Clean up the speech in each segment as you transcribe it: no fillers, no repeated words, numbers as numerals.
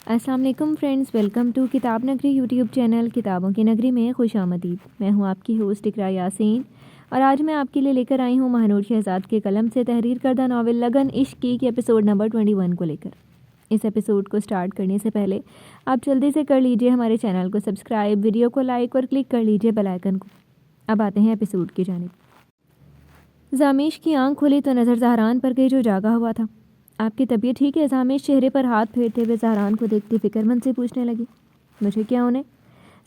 السلام علیکم friends, welcome to کتاب نگری یوٹیوب چینل کتابوں کی نگری میں خوش آمدید۔ میں ہوں آپ کی ہوسٹ اقرا یاسین اور آج میں آپ کے لیے لے کر آئی ہوں مہنور شہزاد کے قلم سے تحریر کردہ ناول لگن عشق کی ایپیسوڈ نمبر 21 کو لے کر۔ اس ایپیسوڈ کو سٹارٹ کرنے سے پہلے آپ جلدی سے کر لیجئے ہمارے چینل کو سبسکرائب، ویڈیو کو لائک اور کلک کر لیجئے بیل آئیکن کو۔ اب آتے ہیں ایپیسوڈ کی جانب۔ زامیش کی آنکھ کھلی تو نظر زہران پر گئی جو جاگا ہوا تھا۔ آپ کی طبیعت ٹھیک ہے؟ زامیش چہرے پر ہاتھ پھیرتے ہوئے زہران کو دیکھتی فکر مند سے پوچھنے لگی۔ مجھے کیا ہونے؟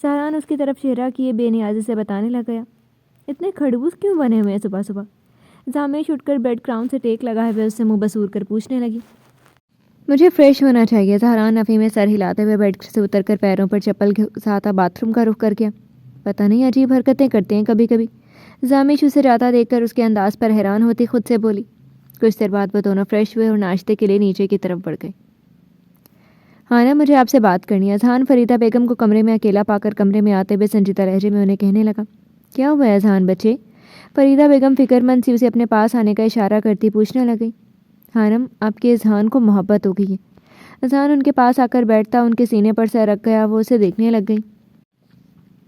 زہران اس کی طرف چہرہ کیے بے نیازی سے بتانے لگ گیا۔ اتنے کھڑبوس کیوں بنے ہوئے ہیں صبح صبح؟ زامیش اٹھ کر بیڈ کراؤن سے ٹیک لگائے ہوئے اس سے منہ بسور کر پوچھنے لگی۔ مجھے فریش ہونا چاہیے۔ زہران نفی میں سر ہلاتے ہوئے بیڈ سے اتر کر پیروں پر چپل گھساتا باتھ روم کا رخ کر گیا۔ پتہ نہیں عجیب حرکتیں کرتے ہیں کبھی کبھی۔ زامیش اسے جاتا دیکھ کر اس کے انداز پر حیران ہوتی خود سے بولی۔ کچھ دیر بعد وہ دونوں فریش ہوئے اور ناشتے کے لیے نیچے کی طرف بڑھ گئے۔ ہاں نا، مجھے آپ سے بات کرنی ہے۔ اذہان فریدہ بیگم کو کمرے میں اکیلا پا کر کمرے میں آتے ہوئے سنجیدہ لہجے میں انہیں کہنے لگا۔ کیا ہوا ہے اذہان بچے؟ فریدہ بیگم فکر مند سی اسے اپنے پاس آنے کا اشارہ کرتی پوچھنے لگی۔ خانم، آپ کے اذہان کو محبت ہو گئی ہے۔ اذہان ان کے پاس آ کر بیٹھتا ان کے سینے پر سر رکھ گیا، وہ اسے دیکھنے لگ گئی۔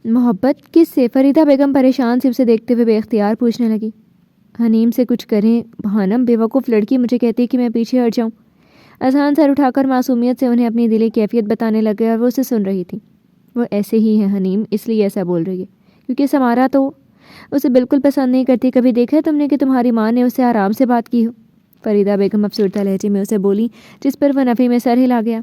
محبت کس سے؟ فریدہ بیگم پریشان سی اسے دیکھتے ہوئے بے اختیار پوچھنے لگی۔ حنیم سے کچھ کریں خانم، بیوقوف لڑکی مجھے کہتی کہ میں پیچھے ہٹ جاؤں۔ اذہان سر اٹھا کر معصومیت سے انہیں اپنی دلی کیفیت بتانے لگے اور وہ اسے سن رہی تھی۔ وہ ایسے ہی ہے حنیم، اس لیے ایسا بول رہی ہے کیونکہ سمارا تو اسے بالکل پسند نہیں کرتی۔ کبھی دیکھا ہے تم نے کہ تمہاری ماں نے اسے آرام سے بات کی ہو؟ فریدہ بیگم افسردہ لہجے میں اسے بولی، جس پر وہ نفی میں سر ہلا گیا۔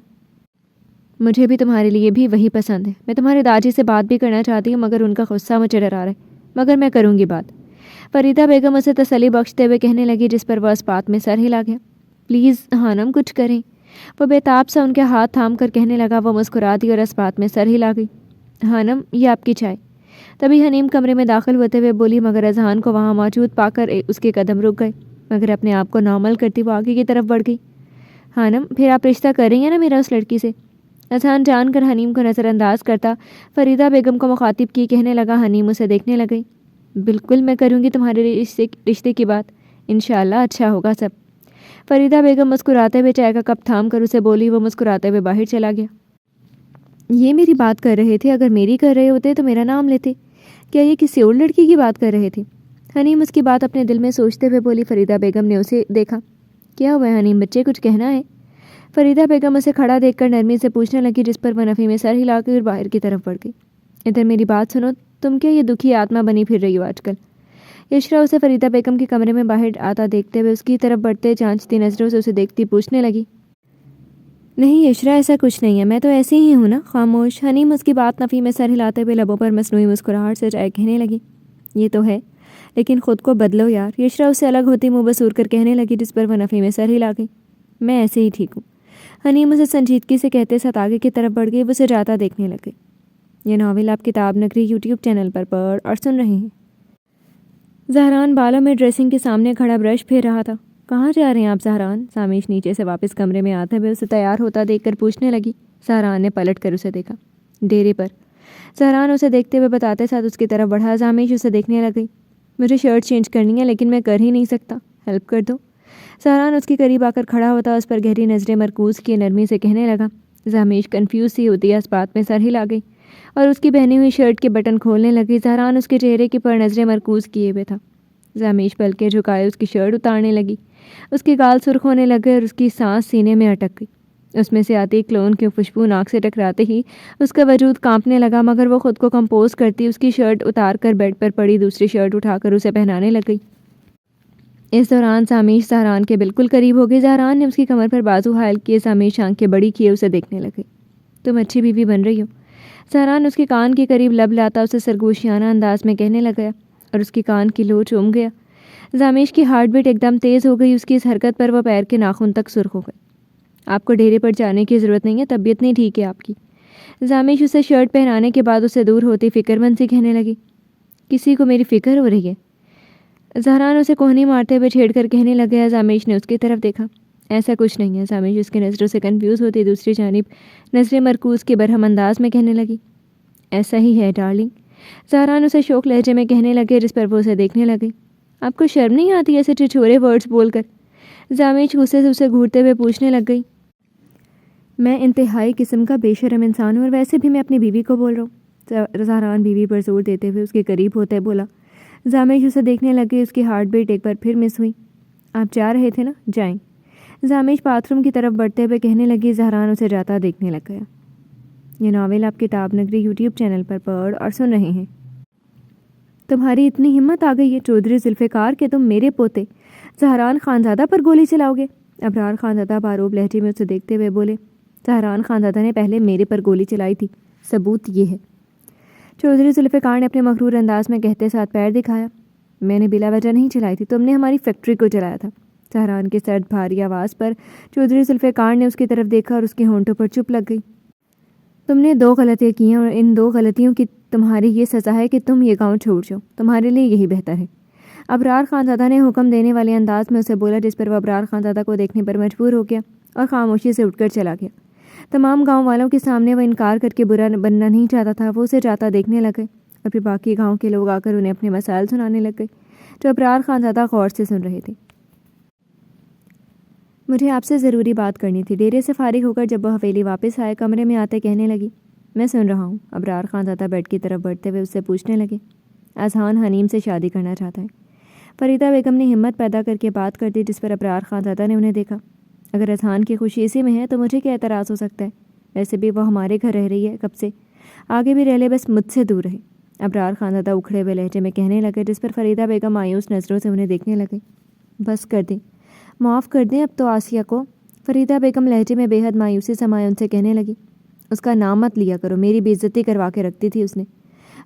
مجھے بھی تمہارے لیے بھی وہی پسند ہے۔ میں تمہارے داجی سے بات بھی کرنا چاہتی ہوں مگر ان کا غصہ مجھے ڈرا رہا ہے، مگر میں کروں گی بات۔ فریدہ بیگم اسے تسلی بخشتے ہوئے کہنے لگی، جس پر وہ اس بات میں سر ہلا گیا۔ پلیز خانم کچھ کریں۔ وہ بے تاب سا ان کے ہاتھ تھام کر کہنے لگا۔ وہ مسکرا دی اور اس بات میں سر ہلا گئی۔ خانم، یہ آپ کی چائے۔ تبھی حنیم کمرے میں داخل ہوتے ہوئے بولی، مگر اذہان کو وہاں موجود پا کر اس کے قدم رک گئے، مگر اپنے آپ کو نارمل کرتی وہ آگے کی طرف بڑھ گئی۔ خانم، پھر آپ رشتہ کر رہی ہیں نا میرا اس لڑکی سے؟ اذہان جان کر حنیم کو نظر انداز کرتا فریدہ بیگم کو مخاطب کی کہنے لگا۔ حنیم اسے دیکھنے لگئی۔ بالکل، میں کروں گی تمہارے رشتے کی بات، انشاءاللہ اچھا ہوگا سب۔ فریدہ بیگم مسکراتے ہوئے چائے کا کپ تھام کر اسے بولی۔ وہ مسکراتے ہوئے باہر چلا گیا۔ یہ میری بات کر رہے تھے؟ اگر میری کر رہے ہوتے تو میرا نام لیتے۔ کیا یہ کسی اور لڑکی کی بات کر رہے تھے؟ حنیم اس کی بات اپنے دل میں سوچتے ہوئے بولی۔ فریدہ بیگم نے اسے دیکھا۔ کیا ہوا ہے حنیم بچے، کچھ کہنا ہے؟ فریدہ بیگم اسے کھڑا دیکھ کر نرمی سے پوچھنے لگی، جس پر وہ نفی میں سر ہلا کر باہر کی طرف بڑھ گئی۔ ادھر میری بات سنو، تم کیا یہ دکھی آتما بنی پھر رہی ہو آج کل؟ یشرا اسے فریدہ بیگم کے کمرے میں باہر آتا دیکھتے ہوئے اس کی طرف بڑھتے جانچتی نظروں سے اسے دیکھتی پوچھنے لگی۔ نہیں یشرا، ایسا کچھ نہیں ہے، میں تو ایسی ہی ہوں نا، خاموش۔ حنیم اس کی بات نفی میں سر ہلاتے ہوئے لبوں پر مصنوعی مسکراہٹ سے چائے کہنے لگی۔ یہ تو ہے، لیکن خود کو بدلو یار۔ یشرا اس سے الگ ہوتی منہ بسور کر کہنے لگی، جس پر وہ نفی میں سر ہلا گئی۔ میں ایسے ہی ٹھیک ہوں۔ حنیم اسے سنجیدگی سے کہتے ساتھ آگے کی طرف بڑھ گئی۔ وہ اسے جاتا دیکھنے لگ گئی۔ یہ ناول آپ کتاب نگری یوٹیوب چینل پر پڑھ اور سن رہے ہیں۔ زہران بالوں میں ڈریسنگ کے سامنے کھڑا برش پھیر رہا تھا۔ کہاں جا رہے ہیں آپ زہران؟ زامیش نیچے سے واپس کمرے میں آتے ہوئے اسے تیار ہوتا دیکھ کر پوچھنے لگی۔ زہران نے پلٹ کر اسے دیکھا۔ ڈیرے پر۔ زہران اسے دیکھتے ہوئے بتاتے ساتھ اس کی طرف بڑھا۔ زامیش اسے دیکھنے لگی۔ مجھے شرٹ چینج کرنی ہے لیکن میں کر ہی نہیں سکتا، ہیلپ کر دو۔ زہران اس کے قریب آ کر کھڑا ہوتا اس پر گہری نظریں مرکوز کیے نرمی سے کہنے لگا۔ زامیش کنفیوز سی ہوتی اس بات میں سر ہلا گئی اور اس کی پہنی ہوئی شرٹ کے بٹن کھولنے لگی۔ زہران اس کے چہرے کی پر نظریں مرکوز کیے ہوئے تھا۔ زامیش پلکیں جھکائے اس کی شرٹ اتارنے لگی۔ اس کے گال سرخ ہونے لگے اور اس کی سانس سینے میں اٹک گئی۔ اس میں سے آتی کلون کی خوشبو ناک سے ٹکراتے ہی اس کا وجود کانپنے لگا، مگر وہ خود کو کمپوز کرتی اس کی شرٹ اتار کر بیڈ پر پڑی دوسری شرٹ اٹھا کر اسے پہنانے لگ گئی۔ اس دوران زامیش زہران کے بالکل قریب ہو گئی۔ زہران نے اس کی کمر پر بازو حائل کیے۔ زامیش آنکھیں بڑی کیے اسے دیکھنے لگی۔ تم اچھی بیوی بن رہی ہو۔ زہران اس کے کان کے قریب لب لاتا اسے سرگوشیانہ انداز میں کہنے لگا اور اس کی کان کی لو چوم گیا۔ زامیش کی ہارٹ بیٹ ایک دم تیز ہو گئی۔ اس کی اس حرکت پر وہ پیر کے ناخن تک سرخ ہو گئے۔ آپ کو ڈیرے پر جانے کی ضرورت نہیں ہے، طبیعت نہیں ٹھیک ہے آپ کی۔ زامیش اسے شرٹ پہنانے کے بعد اسے دور ہوتی فکر مند سی کہنے لگی۔ کسی کو میری فکر ہو رہی ہے؟ زہران اسے کوہنی مارتے ہوئے چھیڑ کر کہنے لگا۔ زامیش نے اس کی طرف دیکھا۔ ایسا کچھ نہیں ہے۔ زامیش اس کی نظروں سے کنفیوز ہوتی دوسری جانب نظریں مرکوز کے برہم انداز میں کہنے لگی۔ ایسا ہی ہے ڈارلنگ۔ زہران اسے شوق لہجے میں کہنے لگے، جس پر وہ اسے دیکھنے لگی۔ آپ کو شرم نہیں آتی ایسے چھچورے ورڈز بول کر؟ زامیش غصے سے اسے گھورتے ہوئے پوچھنے لگ گئی۔ میں انتہائی قسم کا بے شرم انسان ہوں، اور ویسے بھی میں اپنی بیوی کو بول رہا ہوں۔ زہران بیوی پر زور دیتے ہوئے اس کے قریب ہوتے بولا۔ زامیش اسے دیکھنے لگے۔ اس کی ہارٹ بیٹ ایک بار پھر مس ہوئی۔ آپ جا رہے تھے نا، جائیں۔ زامیش باتھ روم کی طرف بڑھتے ہوئے کہنے لگی۔ زہران اسے جاتا دیکھنے لگ گیا۔ یہ ناول آپ کتاب نگری یوٹیوب چینل پر پڑھ اور سن رہے ہیں۔ تمہاری اتنی ہمت آ گئی ہے چودھری ذوالفقار کہ تم میرے پوتے زہران خانزادہ پر گولی چلاؤ گے؟ ابرار خانزادہ باروب لہجے میں اسے دیکھتے ہوئے بولے۔ زہران خانزادہ نے پہلے میرے پر گولی چلائی تھی، ثبوت یہ ہے۔ چودھری ذوالفقار نے اپنے مغرور انداز میں کہتے ساتھ پیر دکھایا۔ میں نے بلا وجہ نہیں چلائی تھی، تم نے ہماری فیکٹری کو جلایا تھا۔ زہران کی سرد بھاری آواز پر چودھری ذوالفقار نے اس کی طرف دیکھا اور اس کے ہونٹوں پر چپ لگ گئی۔ تم نے 2 غلطیاں کی ہیں، اور ان 2 غلطیوں کی تمہاری یہ سزا ہے کہ تم یہ گاؤں چھوڑ جاؤ۔ تمہارے لیے یہی بہتر ہے۔ ابرار خانزادہ نے حکم دینے والے انداز میں اسے بولا، جس پر وہ ابرار خانزادہ کو دیکھنے پر مجبور ہو گیا اور خاموشی سے اٹھ کر چلا گیا۔ تمام گاؤں والوں کے سامنے وہ انکار کر کے برا بننا نہیں چاہتا تھا۔ وہ اسے جاتا دیکھنے لگے اور پھر باقی گاؤں کے لوگ آ کر انہیں اپنے مسائل سنانے لگ گئے، جو ابرار خانزادہ غور سے سن رہے تھے۔ مجھے آپ سے ضروری بات کرنی تھی۔ ڈیرے سے فارغ ہو کر جب وہ حویلی واپس آئے، کمرے میں آتے کہنے لگی، میں سن رہا ہوں۔ ابرار خانزادہ بیڈ کی طرف بڑھتے ہوئے اس سے پوچھنے لگے، اذہان حنیم سے شادی کرنا چاہتا ہے؟ فریدہ بیگم نے ہمت پیدا کر کے بات کر دی، جس پر ابرار خانزادہ نے انہیں دیکھا۔ اگر اذہان کی خوشی اسی میں ہے تو مجھے کیا اعتراض ہو سکتا ہے؟ ویسے بھی وہ ہمارے گھر رہ رہی ہے کب سے، آگے بھی رہ لے، بس مجھ سے دور رہے۔ ابرار خانزادہ اکھڑے ہوئے لہجے میں کہنے لگے، جس پر فریدہ بیگم مایوس نظروں سے انہیں دیکھنے لگے۔ بس کر دیں، معاف کر دیں اب تو آسیہ کو۔ فریدہ بیگم لہجے میں بے حد مایوسی سمائے ان سے کہنے لگی، اس کا نام مت لیا کرو، میری بے عزتی کروا کے رکھتی تھی اس نے۔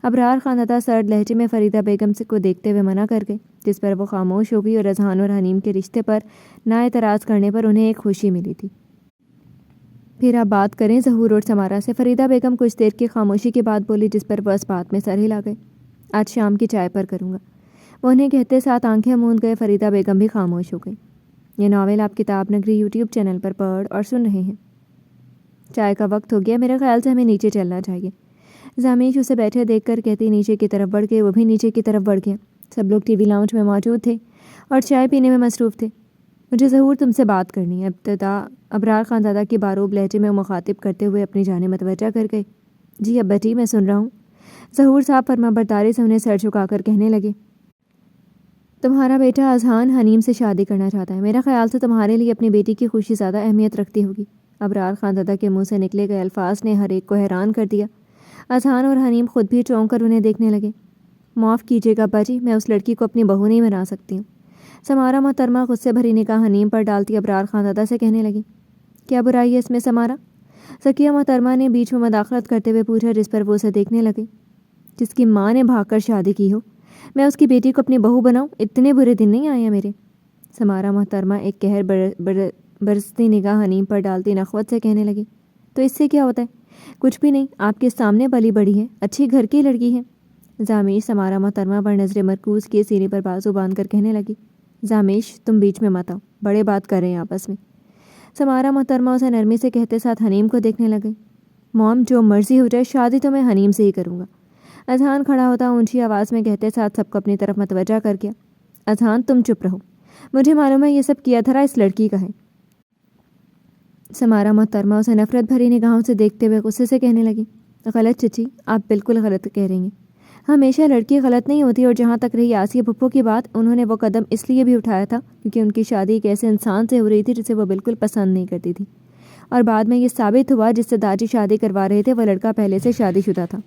ابرار خانزادہ سرد لہجے میں فریدہ بیگم کو دیکھتے ہوئے منع کر گئے، جس پر وہ خاموش ہو گئی، اور اذہان اور حنیم کے رشتے پر نا اعتراض کرنے پر انہیں ایک خوشی ملی تھی۔ پھر آپ بات کریں ظہور اور سمارا سے۔ فریدہ بیگم کچھ دیر کی خاموشی کے بعد بولی، جس پر وہ اس بات میں سر ہلا گئے۔ آج شام کی چائے پر کروں گا، وہ انہیں کہتے ساتھ آنکھیں موند گئے۔ فریدہ بیگم بھی خاموش ہو گئی۔ یہ ناول آپ کتاب نگری یوٹیوب چینل پر پڑھ اور سن رہے ہیں۔ چائے کا وقت ہو گیا، میرے خیال سے ہمیں نیچے چلنا چاہیے۔ زامیش اسے بیٹھے دیکھ کر کہتی نیچے کی طرف بڑھ گئے۔ وہ بھی نیچے کی طرف بڑھ گیا۔ سب لوگ ٹی وی لاؤنج میں موجود تھے اور چائے پینے میں مصروف تھے۔ مجھے ظہور تم سے بات کرنی ہے، ابتدا ابرار خانزادہ کی باروب لہجے میں مخاطب کرتے ہوئے اپنی جانب متوجہ کر گئے۔ جی ابا جی، میں سن رہا ہوں۔ ظہور صاحب فرما برداری سے انہیں سر جھکا کر کہنے لگے، تمہارا بیٹا اذہان حنیم سے شادی کرنا چاہتا ہے۔ میرا خیال سے تمہارے لیے اپنی بیٹی کی خوشی زیادہ اہمیت رکھتی ہوگی۔ ابرار خانزادہ کے منہ سے نکلے گئے الفاظ نے ہر ایک کو حیران کر دیا۔ اذہان اور حنیم خود بھی چونک کر انہیں دیکھنے لگے۔ معاف کیجیے گا ابا جی، میں اس لڑکی کو اپنی بہو نہیں بنا سکتی ہوں۔ سمارا محترمہ غصے بھری نگاہ حنیم پر ڈالتی ابرار خانزادہ سے کہنے لگی، کیا برائی ہے اس میں سمارا؟ سکیہ محترمہ نے بیچ میں مداخلت کرتے ہوئے پوچھا، جس پر وہ اسے دیکھنے لگے۔ جس کی ماں نے بھاگ کر شادی کی ہو، میں اس کی بیٹی کو اپنی بہو بناؤں؟ اتنے برے دن نہیں آئے ہیں میرے۔ سمارا محترمہ ایک قہر برستی نگاہ حنیم پر ڈالتی نخوت سے کہنے لگی، تو اس سے کیا ہوتا ہے؟ کچھ بھی نہیں، آپ کے سامنے پلی بڑی ہے، اچھی گھر کی لڑکی ہے۔ زامیش سمارا محترمہ پر نظر مرکوز کیے سینے پر بازو باندھ کر کہنے لگی، زامیش تم بیچ میں مت آؤ، بڑے بات کر رہے ہیں آپس میں۔ سمارا محترمہ اسے نرمی سے کہتے ساتھ حنیم کو دیکھنے لگے۔ موم جو مرضی ہو جائے، شادی تو میں حنیم سے ہی کروں گا۔ اذہان کھڑا ہوتا اونچی آواز میں کہتے ساتھ سب کو اپنی طرف متوجہ کر گیا۔ اذہان تم چپ رہو، مجھے معلوم ہے یہ سب کیا دھرا اس لڑکی کا ہے۔ سمارا محترمہ اسے نفرت بھری نگاہوں سے دیکھتے ہوئے غصے سے کہنے لگی، غلط چچی، آپ بالکل غلط کہہ رہی ہیں۔ ہمیشہ لڑکی غلط نہیں ہوتی، اور جہاں تک رہی آسیہ پھپھو کی بات، انہوں نے وہ قدم اس لیے بھی اٹھایا تھا کیونکہ ان کی شادی ایک ایسے انسان سے ہو رہی تھی جسے وہ بالکل پسند نہیں کرتی تھی، اور بعد میں یہ ثابت ہوا جس سے داجی شادی کروا رہے تھے وہ لڑکا پہلے سے شادی شدہ تھا۔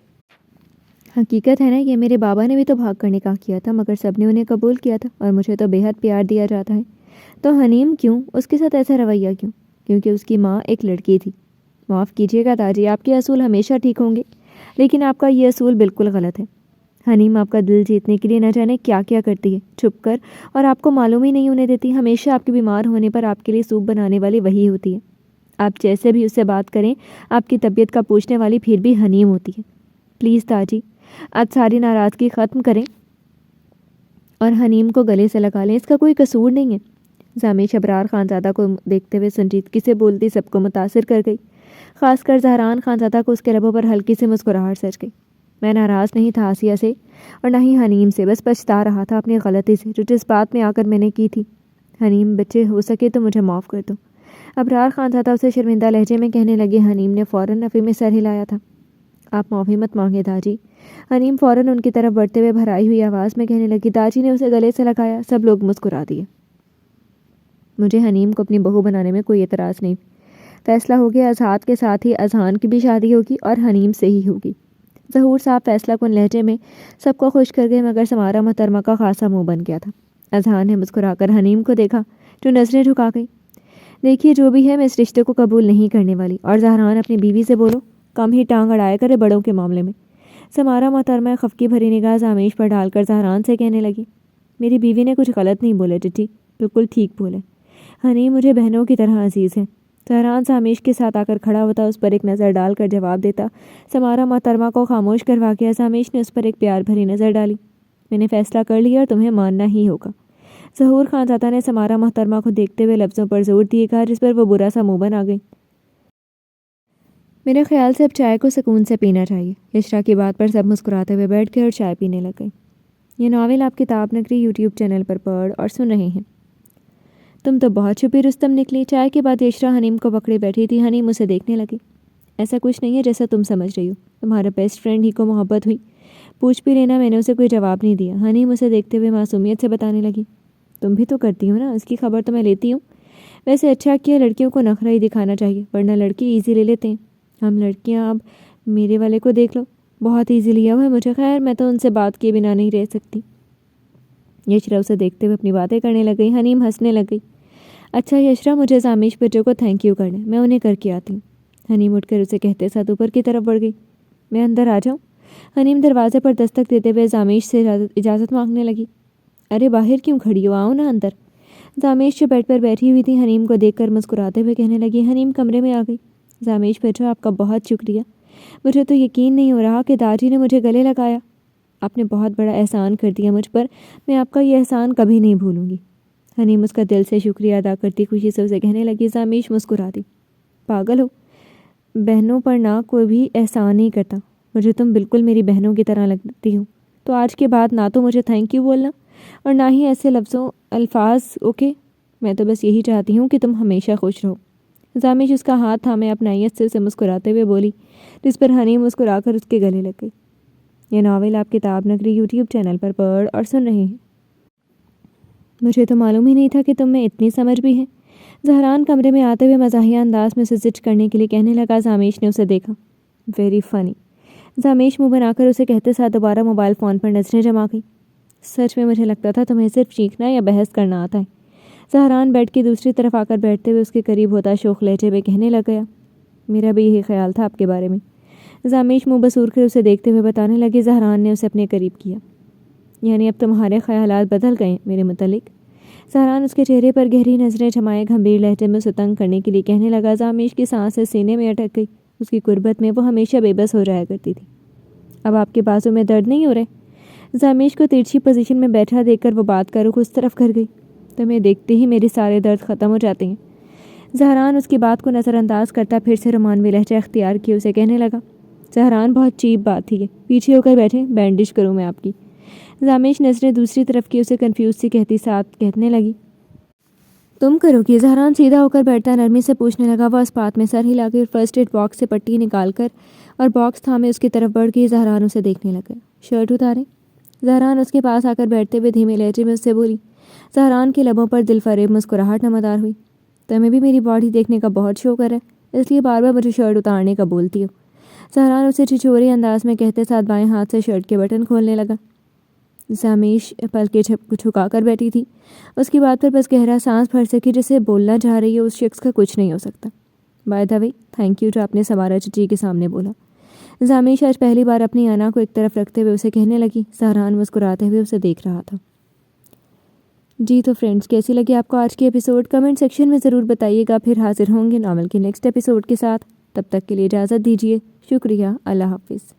حقیقت ہے نا، یہ میرے بابا نے بھی تو بھاگ کر نکاح کیا تھا، مگر سب نے انہیں قبول کیا تھا، اور مجھے تو بے حد پیار دیا جاتا ہے۔ تو حنیم کیوں، اس کے ساتھ ایسا رویہ کیوں؟ کیونکہ اس کی ماں ایک لڑکی تھی۔ معاف کیجیے گا داجی، آپ کے اصول ہمیشہ ٹھیک ہوں گے، لیکن آپ کا یہ اصول بالکل غلط ہے۔ حنیم آپ کا دل جیتنے کے لیے نہ جانے کیا کیا کرتی ہے چھپ کر، اور آپ کو معلوم ہی نہیں ہونے دیتی۔ ہمیشہ آپ کے بیمار ہونے پر آپ کے لیے سوپ بنانے والی وہی ہوتی ہے۔ آپ جیسے بھی اس سے بات کریں، آپ کی طبیعت کا پوچھنے والی پھر بھی حنیم ہوتی ہے۔ پلیز داجی، آج ساری ناراضگی ختم کریں اور حنیم کو گلے سے لگا لیں، اس کا کوئی قصور نہیں ہے۔ زامیش ابرار خانزادہ کو دیکھتے ہوئے سنجیدگی سے بولتی سب کو متاثر کر گئی، خاص کر زہران خانزادہ کو اس کے لبوں پر ہلکی سی مسکراہٹ سج گئی۔ میں ناراض نہیں تھا آسیہ سے اور نہ ہی حنیم سے، بس پچھتا رہا تھا اپنی غلطی سے جو جس بات میں آ کر میں نے کی تھی۔ حنیم بچے ہو سکے تو مجھے معاف کر دو، ابرار خانزادہ اسے شرمندہ لہجے میں کہنے لگے۔ حنیم نے فوراً نفی میں سر ہلایا تھا۔ آپ معافی مت مانگے داجی۔ حنیم فوراً ان کی طرف بڑھتے ہوئے بھرائی ہوئی آواز میں کہنے لگی۔ داجی نے اسے گلے سے لگایا۔ سب لوگ مسکرا دیے۔ مجھے حنیم کو اپنی بہو بنانے میں کوئی اعتراض نہیں۔ فیصلہ ہو گیا، اذہان کے ساتھ ہی اذہان کی بھی شادی ہوگی اور حنیم سے ہی ہوگی۔ ظہور صاحب فیصلہ کن لہجے میں سب کو خوش کر گئے، مگر سمارا محترمہ کا خاصا منہ بن گیا تھا۔ اذہان نے مسکرا کر حنیم کو دیکھا جو نظریں جھکا گئی۔ دیکھیے جو بھی ہے، میں اس رشتے کو قبول نہیں کرنے والی۔ اور زہران اپنی بیوی سے بولو، کم ہی ٹانگ اڑایا کرے بڑوں کے معاملے میں۔ سمارا محترمہ خفگی بھری نگاہ زامیش پر ڈال کر زہران سے کہنے لگی۔ میری بیوی نے کچھ غلط نہیں بولے ٹٹی، بالکل ٹھیک بولے۔ حنیم مجھے بہنوں کی طرح عزیز ہے۔ زہران زامیش کے ساتھ آ کر کھڑا ہوتا، اس پر ایک نظر ڈال کر جواب دیتا۔ سمارا محترمہ کو خاموش کروا کے زامیش نے اس پر ایک پیار بھری نظر ڈالی۔ میں نے فیصلہ کر لیا اور تمہیں ماننا ہی ہوگا۔ ظہور خانزادہ نے سمارا محترمہ کو دیکھتے ہوئے لفظوں پر زور دیے کہا، جس پر وہ برا سا منہ بنا گئی۔ میرے خیال سے اب چائے کو سکون سے پینا چاہیے۔ یشرا کی بات پر سب مسکراتے ہوئے بیٹھ گئے اور چائے پینے لگ گئے۔ یہ ناول آپ کتاب نگری یوٹیوب چینل پر پڑھ اور سن رہے ہیں۔ تم تو بہت چھپی رستم نکلی۔ چائے کے بعد یشرا حنیم کو پکڑے بیٹھی تھی۔ حنیم اسے دیکھنے لگی۔ ایسا کچھ نہیں ہے جیسا تم سمجھ رہی ہو، تمہارا بیسٹ فرینڈ ہی کو محبت ہوئی۔ پوچھ بھی لینا، میں نے اسے کوئی جواب نہیں دیا۔ حنیم اسے دیکھتے ہوئے معصومیت سے بتانے لگی۔ تم بھی تو کرتی ہو نا، اس کی خبر تو میں لیتی ہوں۔ ویسے اچھا کیا، لڑکیوں کو نخرہ ہی دکھانا چاہیے، ورنہ لڑکی ایزی لے لیتے ہیں۔ ہم لڑکیاں، اب میرے والے کو دیکھ لو، بہت ایزی لیا ہوا ہے مجھے۔ خیر میں تو ان سے بات کیے بنا نہیں رہ سکتی۔ یشرا اسے دیکھتے ہوئے اپنی باتیں کرنے لگ گئی۔ حنیم ہنسنے لگ گئی۔ اچھا یشرا، مجھے زامیش بچوں کو تھینک یو کرنا، میں انہیں کر کے آتی ہوں۔ حنیم اٹھ کر اسے کہتے ساتھ اوپر کی طرف بڑھ گئی۔ میں اندر آ جاؤں؟ حنیم دروازے پر دستک دیتے ہوئے زامیش سے اجازت مانگنے لگی۔ ارے باہر کیوں کھڑی ہو، آؤ نا اندر۔ زامیش جو بیڈ پر بیٹھی ہوئی تھی حنیم کو دیکھ کر مسکراتے ہوئے کہنے لگی۔ حنیم کمرے میں آ گئی۔ زامیش بچو، آپ کا بہت شکریہ۔ مجھے تو یقین نہیں ہو رہا کہ داجی نے مجھے گلے لگایا۔ آپ نے بہت بڑا احسان کر دیا مجھ پر، میں آپ کا یہ احسان کبھی نہیں بھولوں گی۔ حنیم اس کا دل سے شکریہ ادا کرتی خوشی سے اسے کہنے لگی۔ زامیش مسکرا دی۔ پاگل ہو، بہنوں پر نہ کوئی بھی احسان نہیں کرتا، مجھے تم بالکل میری بہنوں کی طرح لگتی ہو۔ تو آج کے بعد نہ تو مجھے تھینک یو بولنا اور نہ ہی ایسے الفاظ، اوکے؟ میں تو بس یہی چاہتی ہوں کہ تم ہمیشہ خوش رہو۔ زامیش اس کا ہاتھ تھامے اپنائیت سے اسے مسکراتے ہوئے بولی، جس پر حنیم مسکرا کر اس کے گلے لگ گئی۔ یہ ناول آپ کتاب نگری یوٹیوب چینل پر پڑھ اور سن رہے ہیں۔ مجھے تو معلوم ہی نہیں تھا کہ تم میں اتنی سمجھ بھی ہے۔ زہران کمرے میں آتے ہوئے مزاحیہ انداز میں اسے زج کرنے کے لیے کہنے لگا۔ زامیش نے اسے دیکھا۔ Very funny. زامیش منہ بنا کر اسے کہتے ساتھ دوبارہ موبائل فون پر نظریں جما گئی۔ سچ میں مجھے لگتا تھا تمہیں صرف چیخنا یا بحث کرنا آتا ہے۔ زہران بیڈ کی دوسری طرف آ کر بیٹھتے ہوئے اس کے قریب ہوتا شوخ لہجے میں کہنے لگ گیا۔ میرا بھی یہی خیال تھا آپ کے بارے میں۔ زامیش منہ بسور کر اسے دیکھتے ہوئے بتانے لگی۔ زہران نے اسے اپنے قریب کیا۔ یعنی اب تمہارے خیالات بدل گئے میرے متعلق؟ زہران اس کے چہرے پر گہری نظریں جمائے گھمبیر لہجے میں اسے تنگ کرنے کے لیے کہنے لگا۔ زامیش کی سانسیں سینے میں اٹک گئی۔ اس کی قربت میں وہ ہمیشہ بے بس ہو جایا کرتی تھی۔ اب آپ کے بازو میں درد نہیں ہو رہے؟ زامیش کو ترچھی پوزیشن میں بیٹھا دیکھ کر وہ بات کا رخ اس طرف کر گئی۔ تمہیں دیکھتے ہی میرے سارے درد ختم ہو جاتے ہیں۔ زہران اس کی بات کو نظر انداز کرتا پھر سے رومانوی لہجہ اختیار کیے اسے کہنے لگا۔ زہران بہت چیپ بات تھی یہ، پیچھے ہو کر بیٹھیں، بینڈیج کروں میں آپ کی۔ زامیش نظریں دوسری طرف کی اسے کنفیوز سی کہتی ساتھ کہنے لگی۔ تم کرو گی؟ زہران سیدھا ہو کر بیٹھتا نرمی سے پوچھنے لگا۔ وہ اسپات میں سر ہلا کے فرسٹ ایڈ باکس سے پٹی نکال کر اور باکس تھامے اس کی طرف بڑھ گئی۔ زہران اسے دیکھنے لگا۔ شرٹ اتاریں؟ زہران اس کے پاس آ کر بیٹھتے ہوئے دھیمے لہجے میں اس سے بولی۔ زہران کے لبوں پر دل فریب مسکراہٹ نمودار ہوئی۔ تمہیں بھی میری باڈی دیکھنے کا بہت شوق ہے، اس لیے بار بار مجھے شرٹ اتارنے کا بولتی ہو۔ زہران اسے چھچوری انداز میں کہتے ساتھ بائیں ہاتھ سے شرٹ کے بٹن کھولنے لگا۔ زامیش پلکیں جھکا کر بیٹھی تھی۔ اس کی بات پر بس گہرا سانس بھر سکی۔ جسے بولنا چاہ رہی ہے اس شخص کا کچھ نہیں ہو سکتا۔ By the way, thank you جو آپ نے سمارا چچی کے سامنے بولا۔ زامیش آج پہلی بار اپنی انا کو ایک طرف رکھتے ہوئے اسے کہنے لگی۔ زہران مسکراتے ہوئے اسے دیکھ رہا تھا۔ جی تو فرینڈز، کیسی لگی آپ کو آج کی ایپیسوڈ؟ کمنٹ سیکشن میں ضرور بتائیے گا۔ پھر حاضر ہوں گے ناول کے نیکسٹ ایپیسوڈ کے ساتھ۔ تب تک کے لیے اجازت دیجیے۔ شکریہ۔ اللہ حافظ۔